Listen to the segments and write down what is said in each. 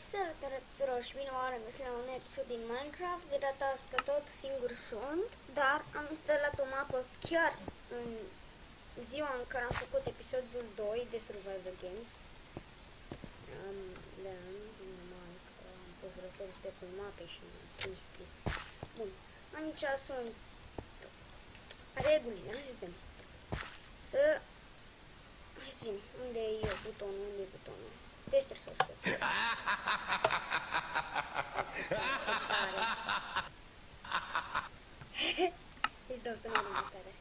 Salutare tuturor și bine v-am regăsit la un episod din Minecraft. De data asta tot singur sunt, dar am instalat o mapă chiar în ziua în care am făcut episodul 2 de Survival Games. Normal că am pus resurse pe mape și chestii. Bun, aici sunt regulile, hai să vedem. Hai să vedem, unde e butonul, unde e butonul. Deci trebuie să o scot. Îți dau să nu am mâncare.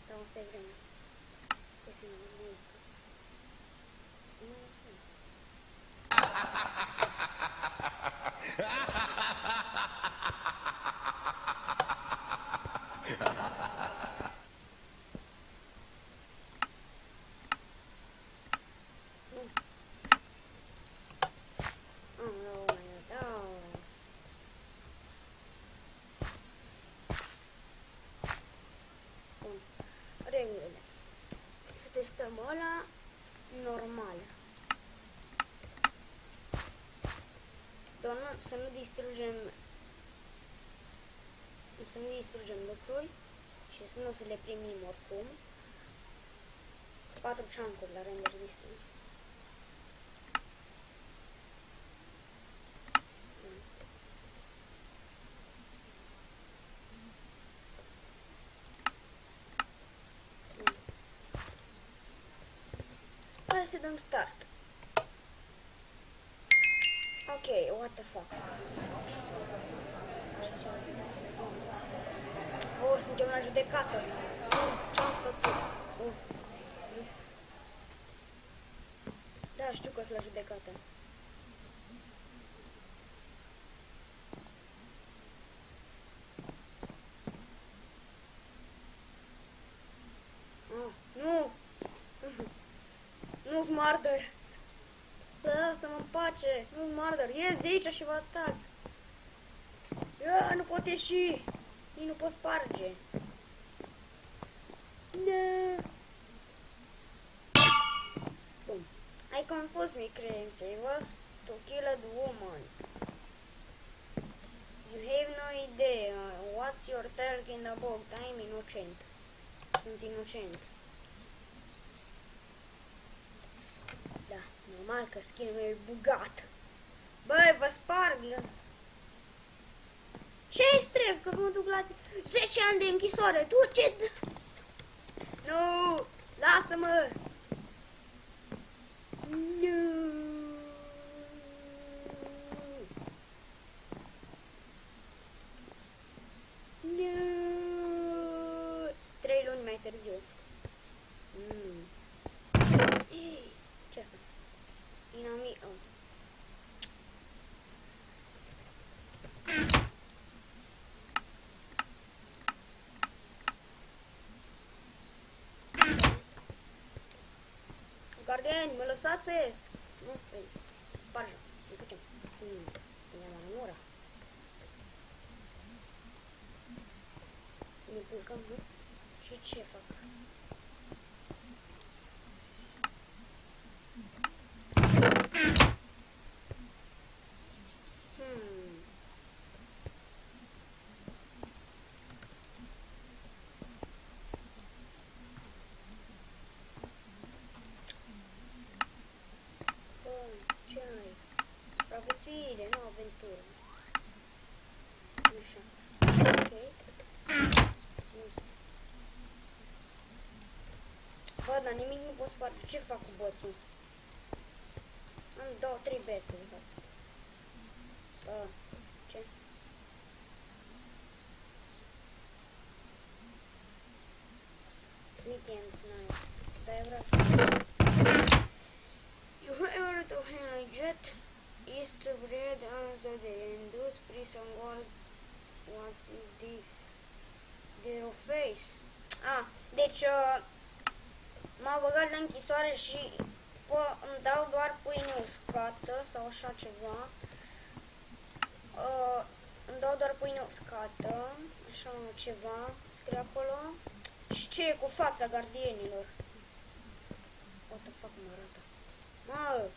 Dar asta e vremea. Să sună muzică. Sună asta. Regulile. Să testăm ăla normal. Doar să nu distrugem lucruri și să nu să le primim oricum. 4 chunk-uri la render distance. Hai să dăm start. Ok, what the fuck. Oh, suntem la judecată. Ce-am făcut? Da, știu că sunt la judecată. Nu! Nu-s murder! Lasă-mă în pace! Nu-s murder! Ies de aici și vă atac! Nu pot ieși! Nici nu pot sparge! No. Bun. I confused me, crime savers, to kill a woman. You have no idea what's you're talking about. I'm innocent. Sunt inocent. Da, normal că skin-ul meu e bugat. Băi, vă sparg! Ce-i stref? Că mă duc la 10 ani de închisoare. Tu ce... Nu! Lasă-mă! Nu! Nu! 3 luni mai târziu. Ce asta? Inami... Oh. Gardieni, mă lăsați să ies! Nu, sparge, nu putem. Ne-am anumora. Ne pulcăm, nu? Și ce fac? Supraviețuire, nu aventură. Așa. Ok. Bă, dar nimic nu pot sparge. Ce fac cu bățul? Am 2-3 bețe, de fapt. Bă, ce? Weekends, nice. Dar eu vreau să... You ever to Henry Jet? Is to bread after the induce prison guards. What is this? Their face. Deci m-au băgat la închisoare și îmi dau doar pâine uscată sau așa ceva. Îmi dau doar pâine uscată, Așa, ceva, scrie acolo. Și ce e cu fața gardienilor? What the fuck, mă arată? Mă!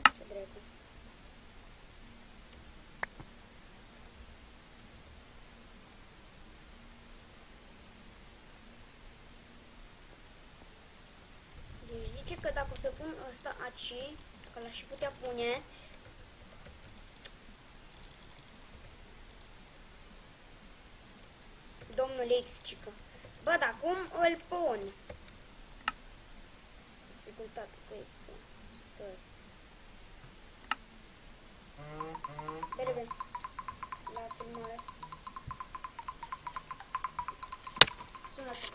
Ce dracu? Deci zice că dacă o să pun ăsta aici, că l-aș și putea pune, domnul X, cică. Bă, dar cum îl pun? Dificultate, că e pun. Stai. Bine, la filmare. Sună-te.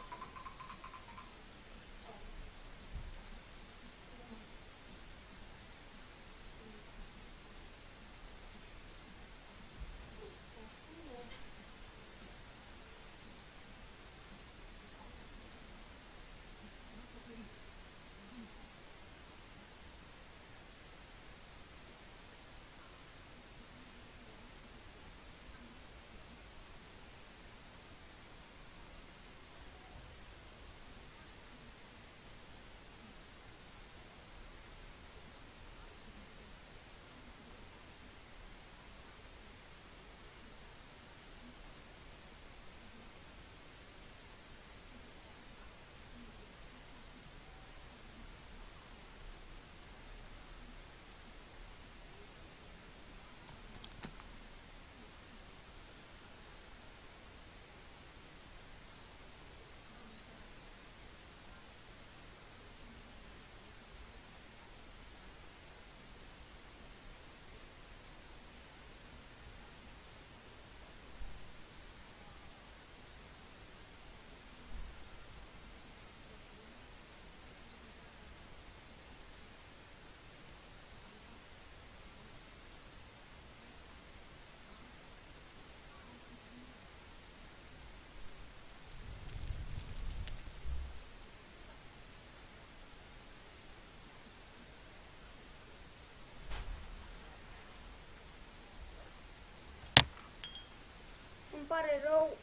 Îmi pare rău,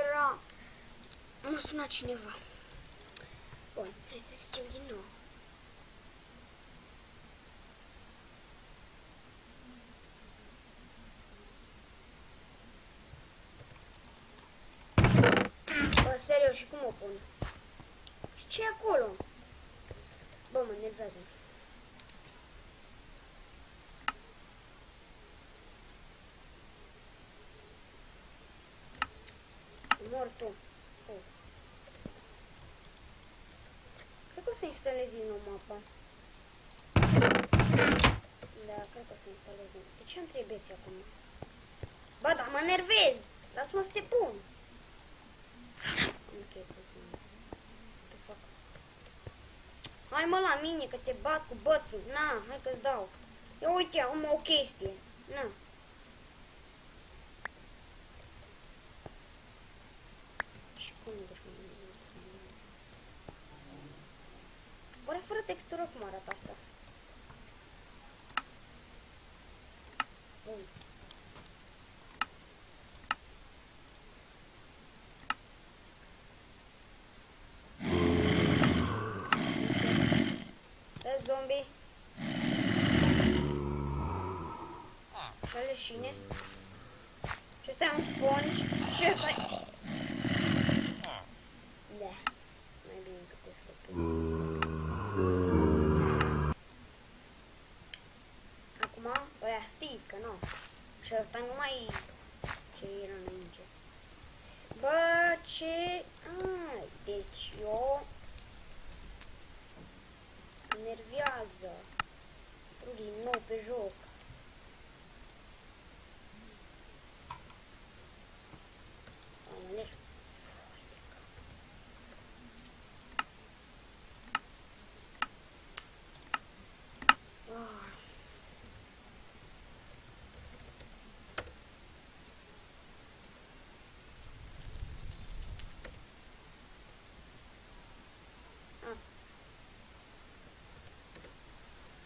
era... M-a sunat cineva. Bun, hai să schimb din nou. Bă, serios, și cum o pun? Și ce e acolo? Bă, mă enervează. Mor tu. Oh. Cred că o să instalez din nou mapa. Da, cred că o să instalez din nou. De ce am trei beți acum? Bă, dar mă nervez! Lasă-mă să te pun! Ok, what the fuck? Hai mă la mine că te bat cu bățul. Na, hai că-ți dau. Ia uite, am o chestie. Na. Și cum deci oare fără textură cum arată asta? Bun. Vezi zombie? Și leșine. Și ăsta e un sponge. Și ăsta e... Da. Mai bine câte să pun. Acum, ăia Steve, că nu. Și ăsta nu mai... Ce era înainte. Bă, ce... deci eu... Nervează. Din nou pe joc. Am ales.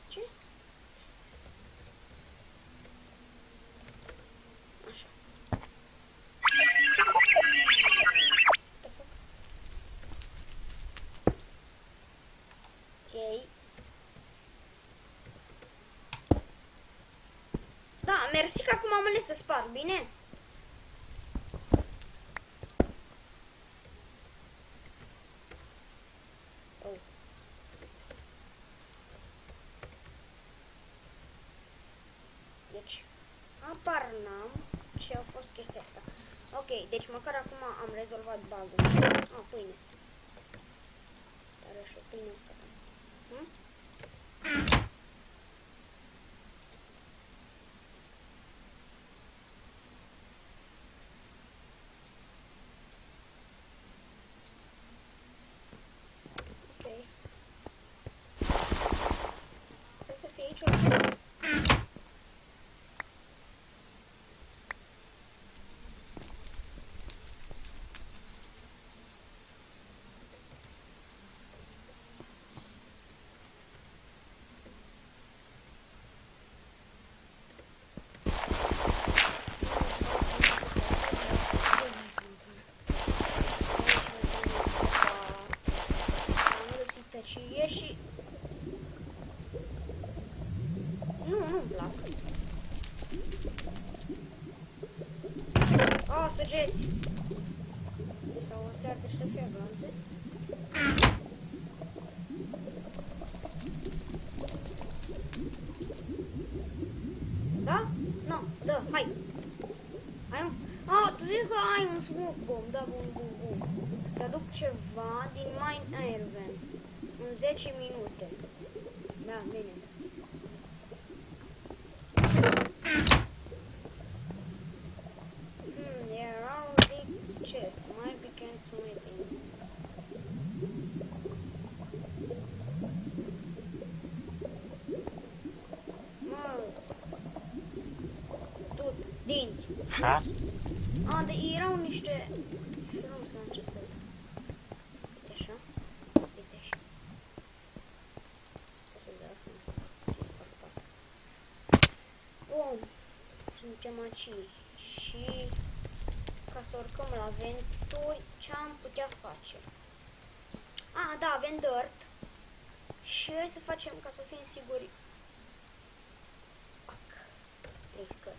Ce? mersi că acum am ales să spar, bine? Oh. Deci, apar n-am ce a fost chestia asta. Ok, deci măcar acum am rezolvat bug-ul. Ah, pâine. Are și o pâine scăpă. Hm? Ok. Trebuie să fie aici o... tăcie și... Nu-mi plac. Ah, săgeți! Sau astea ar trebui să fie glanțe. Da? Nu, da, hai! Ai un... Ah, tu zici că ai un smoke bomb, da, bun. Să-ți aduc ceva din Mine Air Van. În 10 minute. Da, bine. There are big chest. Might be canceling. Mă. Tot, dinți. Ha? Ah, de erau niște... Nu s-a început. Uite așa. Uite așa. O să dea și sparpat. Bun. Suntem aici. Și ca să urcăm la venturi, ce am putea face? Ah, da, avem dirt. Și să facem ca să fim siguri. Pac. 3 scări.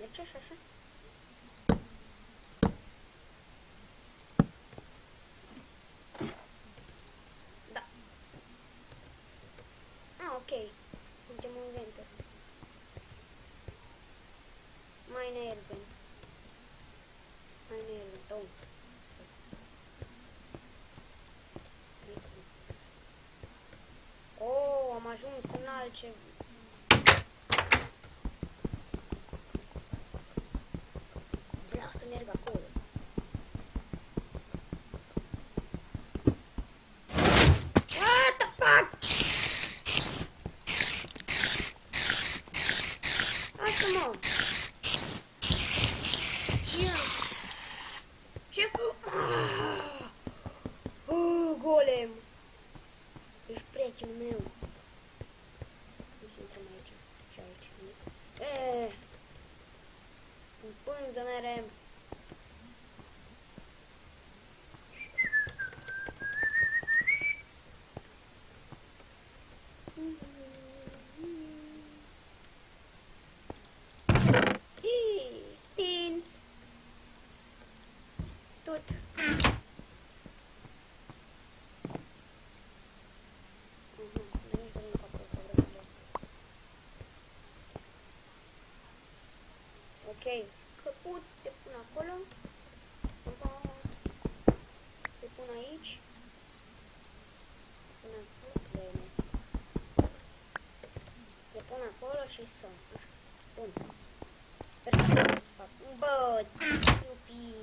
Merge și așa? Da. Ah, ok. Suntem în ventă. Mine Air Van. Mine Air Van. Oh, am ajuns în altceva. Vreau să merg acolo. What the fuck? Asta mă. Ce cu... Golem. Ești prietenul meu. Nu să intrăm aici. Ce aici? În pânză merem. Tins. Tot. Ok, căpuți, te pun acolo. Te pun aici. Pun acolo. Bine. Te pun acolo și son. Bun. Sper că nu să fac. Bă, iupi.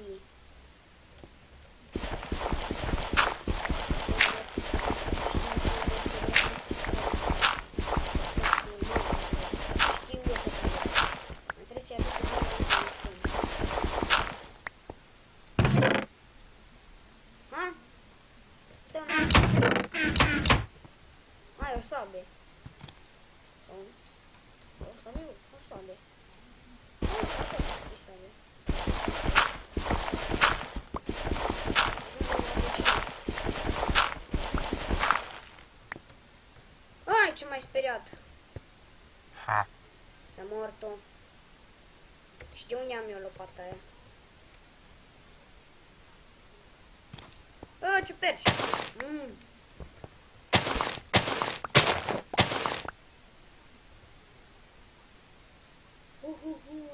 O sabie. Sau... O sabie? O sabie. O sabie. Ajungem la vecini. speriat. S-a morto. Știu unde am eu lopata aia. Ciuperci!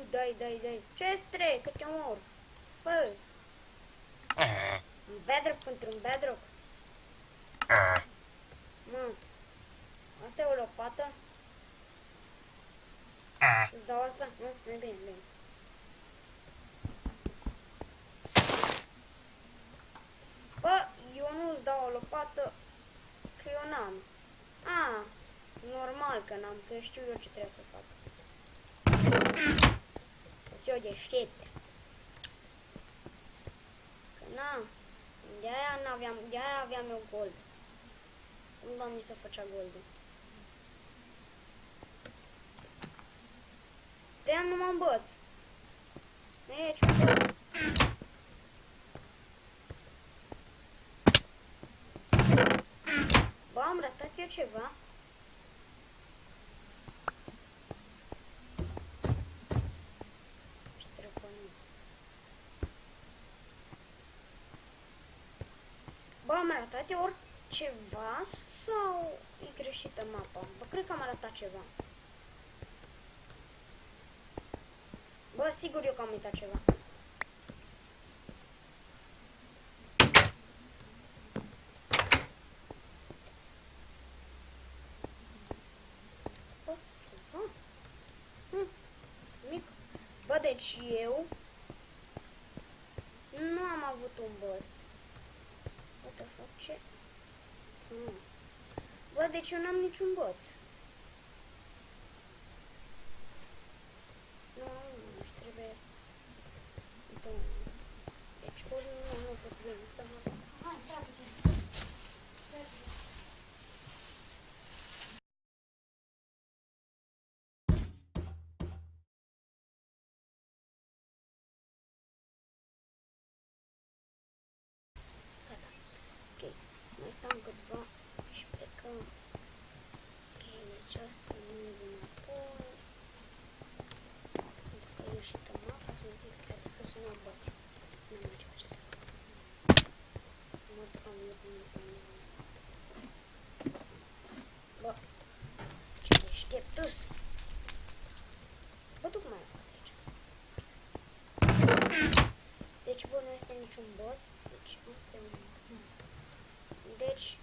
Dai. Ce stre, că te omor. Fă! Un bedrock pentru un bedrock. Asta e o lopată? Îți dau asta? Nu, e bine. Bă, eu nu îți dau o lopată, că eu n-am. Normal că n-am, că știu eu ce trebuie să fac. Să eu deștept. Că de-aia aveam eu gold. Nu l-am mi se făcea goldul. De-aia nu mă învăț. Nu e ce învăț. Bă, am ratat eu ceva? Bă, am ratat eu ori ceva sau e greșită mapa? Bă, cred că am arătat ceva. Bă, sigur eu că am uitat ceva. Bă, ceva? Mic. Bă, deci eu nu am avut un băț. What the fuck, ce? Bă, deci eu n-am niciun băț. Nu, și trebuie... Deci ori nu pot bine, asta mă... Hai, trage-te. Ok, mai stau câteva și plecăm. Ok, deci o să merg înapoi. Pentru că e ieșit în mapa, să mă zic, cred că să nu băți. Nu mai ce face să fac. Mă ducam eu cu mine. Bă, ce deșteptăs! Bă, duc mai acolo aici. Deci, bă, nu este niciun băț. Deci, asta e un... Deci,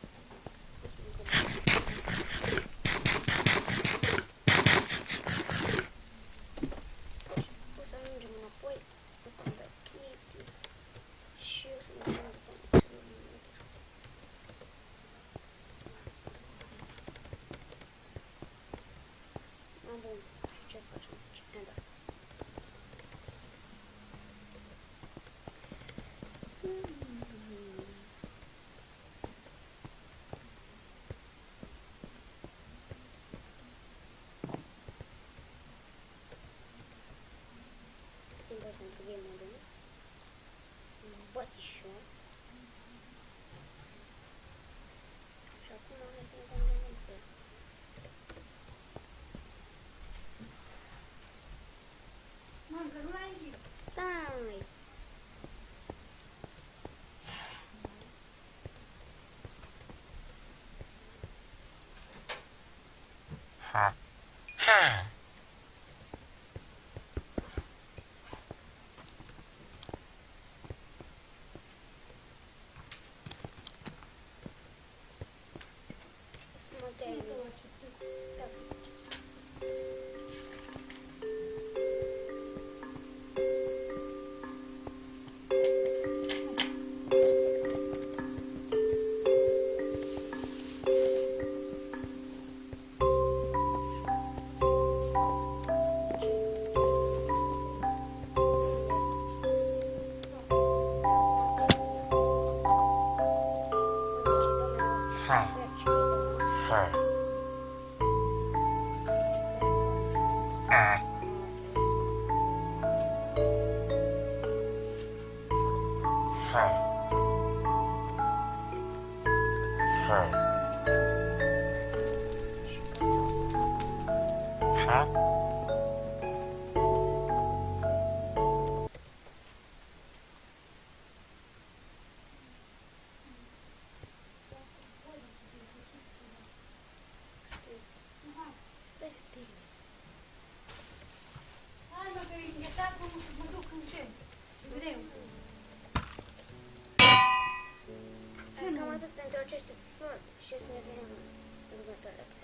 o să mergem înapoi, o să-mi dau click și o să mergem după bun, ce facem aici? Da. Pentru game mode, bățișor. Și acum hai să ne dăm de multe. Mă, că nu ai aici. Stai! Așa. Stai tine. Hai mă, că e tare cum mă duc în ce? Greu. Cam atât pentru acest episod și să ne vedem în următoarea.